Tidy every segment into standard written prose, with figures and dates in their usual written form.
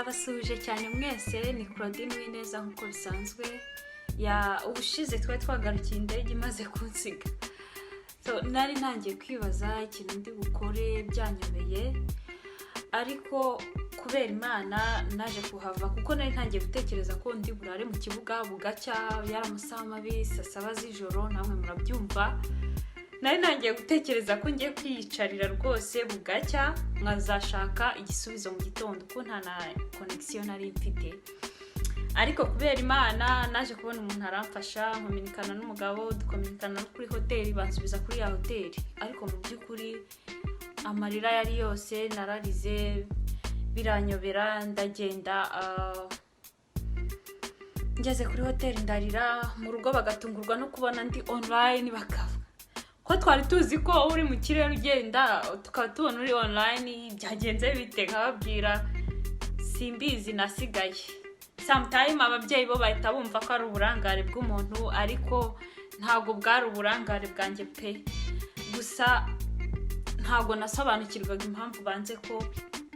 ndabasuhuje cyane mwese ni Claudine Wineza nkuko bisanzwe ubushize twagarukiye indege imaze kunsiga. Nari ntangiye kwibaza ikintu ndi bukore byanyobeye, ariko kubera Imana naje kuhava kuko nari ntangiye gutekereza ko ndi burare mu kibuga bugacya yaramusaha mabi saa 7 z'ijoro, namwe murabyumva. Nari ntangiye gutekereza ko ngiye kwiyicarira rwose bugacya nkazashaka igisubizo mu gitondo ko nta na connection nari mfite. Ariko kubera Imana naje kubona umuntu aramfasha, nkominikana n'umugabo, dukominikana kuri hoteli, bansubiza kuri ya hoteli. Ariko mu by'ukuri amarira yari yose, nararize biranyobera, ndagenda ngeze kuri hoteli ndarira, mu rugo bagatungurwa no kubona ndi online bakava ko twari tuzi ko uri mu kirere ugenda tukaba tubona uri online. Byagenze bite nkababwira simbizi, nasigaye. Sometime ababyeyi bo bahita bumva ko ari uburangare bw'umuntu, ariko ntago bwari uburangare bwanjye pe. Gusa ntago nasobanukirwaga impamvu banze ko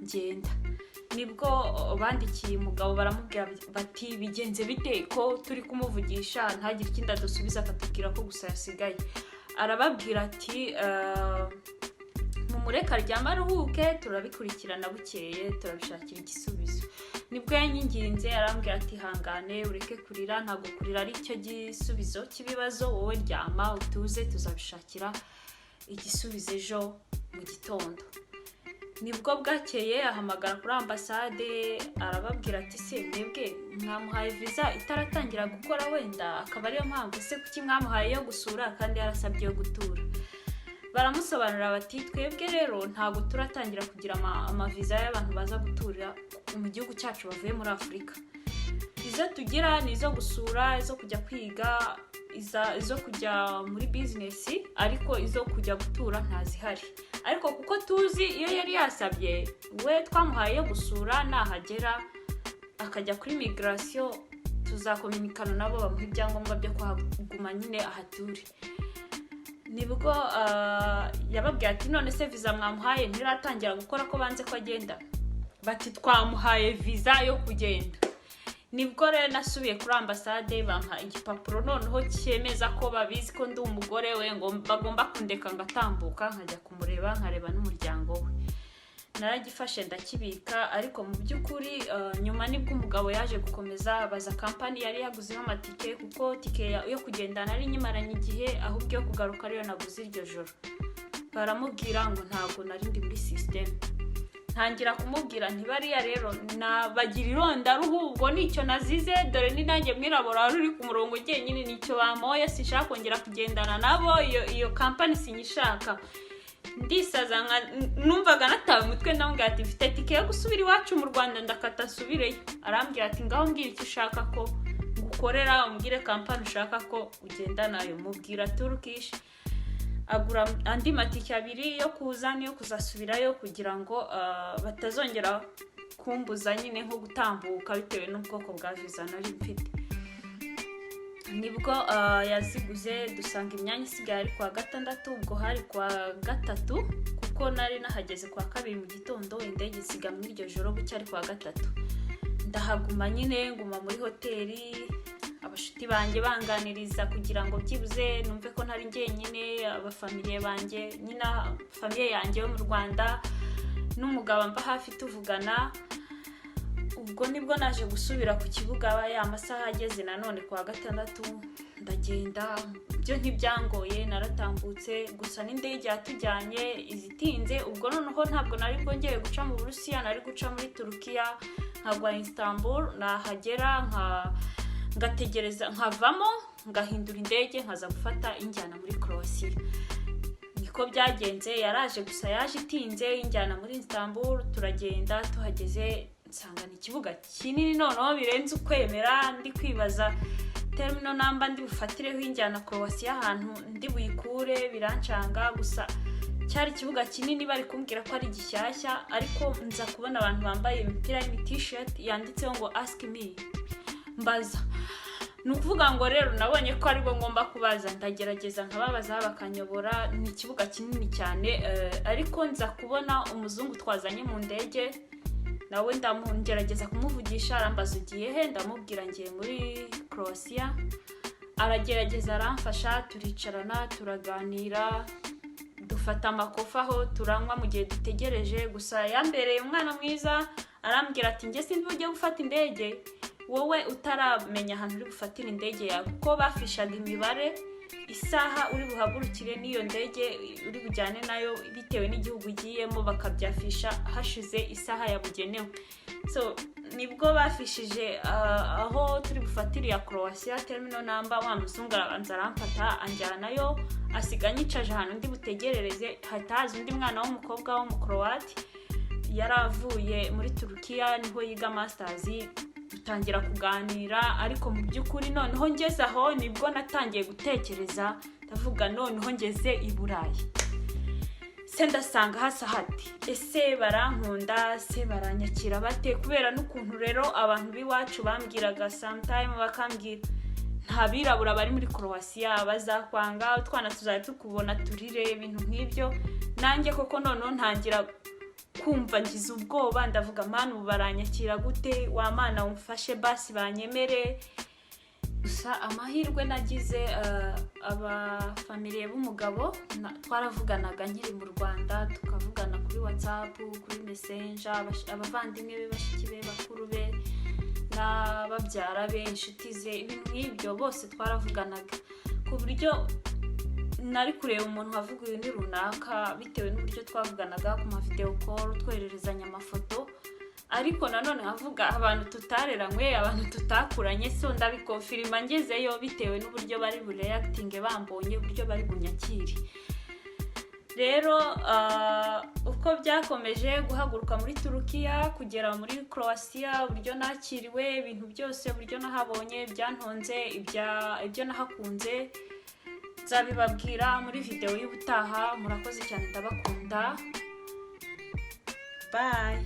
ngenda. Nibwo bandikiye umugabo baramubwira bati bigenze bite ko turi kumuvugisha ntagire ikindi adusubiza, akatubwira ko gusa yasigaye. Arababwira ati mumureka aryama aruhuke, turabikurikirana bukeye turabishakira igisubizo. Nibwo yanyinginze arambwira ati hangane ureke kurira, ntago kurira ari cyo gisubizo cy'ibibazo, wowe ryama utuze tuzabishakira igisubizo ejo mu gitondo. Nibwo bwakeye ahamagara kuri ambasade arababwira ati se mwebwe mwamuhaye visa itaratangira gukora, wenda akaba ariyo mpamvu se kuki mwamuhaye yo gusura kandi yarasabye yo gutura. Baramusobanurira bati twebwe rero ntago turatangira kugira amaviza y'abantu baza gutura mu gihugu cyacu bavuye muri Afrika. Izo tugira ni izo gusura, izo kujya kwiga, izo kujya muri business, ariko izo kujya gutura ntazihari. Ariko kuko tuzi iyo yari yasabye, we twamuhaye yo gusura, nahagera akajya kuri migration tuzakominikana nabo bamuha ibyangombwa byo kuhaguma nyine ahature. Nibwo yababwiye ati none se visa mwamuhaye ntiratangira gukora ko banze ko agenda? Bati twamuhaye visa yo kugenda. Nibwo rero nasubiye kuri ambasade bampa igipapuro noneho cyemeza ko babizi ko ndi umugore we, ngo bagomba kundeka ngatambuka nkajya kumureba nkareba n'umuryango we. Naragifashe ndakibika, ariko mu by'ukuri nyuma nibwo umugabo yaje gukomeza baza company yari yaguzeho amatike, kuko tike yo kugenda nari nyimaranye igihe, ahubwo yo kugaruka ariyo naguze iryo joro. Baramubwira ngo ntago nari ndi muri system. Ntangira kumubwira ntibariya rero nabagira ironda ruhubwo nicyo nazize, dore ni nanjye mwirabura ruri ku murongo nyine nicyo bamoye, sishaka kongera kugendana nabo, iyo company sinyishaka. Ndisaza numvaga natawe umutwe, ndamubwira ati mfite tike yo gusubira iwacu mu Rwanda ndakata subireyo. Arambwira ati ngaho mbwira icyo ushaka ko ngukorera, umbwire company ushaka ko ugenda nayo. Mubwira Turkish, agura andi matike 2 yo kuza niyo kuzasubirayo, kugira ngo batazongera kumbuza nyine nko gutambuka bitewe n'ubwoko bwa visa nari mfite. Nibwo yaziguze dusanga imyanya isigaye ari kwa gatandatu, ubwo hari kwa gatatu kuko nari nahageze kwa 2 mu gitondo, indege isiga muri iryo joro bucya ari kwa gatatu. Ndahaguma nyine nguma muri hoteli, abashuti banjye banganiriza kugira ngo byibuze numve ko ntari njyenyine, abafamilie banjye nyina famille yanjye yo mu Rwanda n'umugabo mba hafi tuvugana. Ubwo nibwo naje gusubira ku kibuga ya masaha ageze nanone kwa gatandatu, ndagenda byo ntibyangoye, naratambutse. Gusa n'indege yatujyanye izitinze, ubwo noneho ntabwo nari bwongeye guca mu Burusiya, nari guca muri Turukiya nkagwa Istanbul. Nahagera ngategereza nkavamo ngahindura indege nkaza gufata injyana muri Croatia. Niko byagenze, yaraje gusa yaje itinze injyana muri Istanbul. Turagenda tuhageze nsanga ni ikibuga kinini noneho birenze ukwemera. Ndi kwibaza terminal number ndi bufatireho injyana Croatia ahantu ndi buyikure, birancanga. Gusa cyari ikibuga kinini, bari kumbwira ko ari gishyashya, ariko nza kubona abantu bambaye imipira y'imi-t-shirt yanditseho ngo ask me, mbaza. Nukuvuga ngo rero nabonye ko ari bo ngomba kubaza, ndagerageza nkababaza bakanyobora. Ni ikibuga kinini cyane, ariko nza kubona umuzungu twazanye mu ndege nawe ndamugerageza kumuvugisha, arambaza ugiye he, ndamubwira ngiye muri Croatia. Aragerageza aramfasha, turicarana turaganira, dufata amakofa aho turanywa mu gihe dutegereje. Gusa yambereye umwana mwiza, arambwira ati njye sinzi ujye gufata indege wowe utaramenya ahantu uri gufatira indege yawe, kuko bafishaga imibare isaha uri buhagurukire n'iyo ndege uri bujyane nayo bitewe n'igihugu ugiyemo, bakabyafisha hashize isaha yabugenewe. So nibwo bafishije aho turi bufatira ya Croatia terminal number. Wa muzungu arabanza aramfata anjyana nayo, asiga nyicaje ahantu ndi butegerereze. Hataza undi mwana w'umukobwa wo mu Croati yaravuye muri Turukiya, niho yiga masters, dutangira kuganira. Ariko mu by'ukuri noneho ngeze aho nibwo natangiye gutekereza, ndavuga noneho ngeze i Burayi se ndasanga hasa hati, ese barankunda, se baranyakira bate? Kubera n'ukuntu rero abantu biwacu bambwiraga sometime, bakambwira nta birabura bari muri Croatia, bazakwanga, utwana tuzaye tukubona turire, ibintu nk'ibyo. Nanjye koko noneho ntangira kumva ngize ubwoba, ndavuga mana ubu baranyakira gute, wa mana umfashe basi banyemere. Gusa amahirwe nagize, abafamiliye b'umugabo twaravuganaga nkiri mu Rwanda, tukavugana kuri WhatsApp, kuri Messenger, abavandimwe be, bashiki be, bakuru be, n'ababyara be, inshuti ze, ibintu nk'ibyo bose twaravuganaga, ku buryo nari kureba umuntu wavuga ibintu runaka bitewe n'uburyo twavuganaga ku ma video call, twohererezanya amafoto. Ariko nanone avuga abantu tutareranywe, abantu tutakuranye, so ndabikonfirma ngezeyo bitewe n'uburyo bari bureacting bambonye, uburyo bari bunyakiri. Rero uko byakomeje guhaguruka muri Turukiya kugera muri Croatia, uburyo nakiriwe, ibintu byose, uburyo nahabonye byantonze, ibyo nahakunze nzabibabwira muri video y'ubutaha. Murakoze cyane, ndabakunda, bye.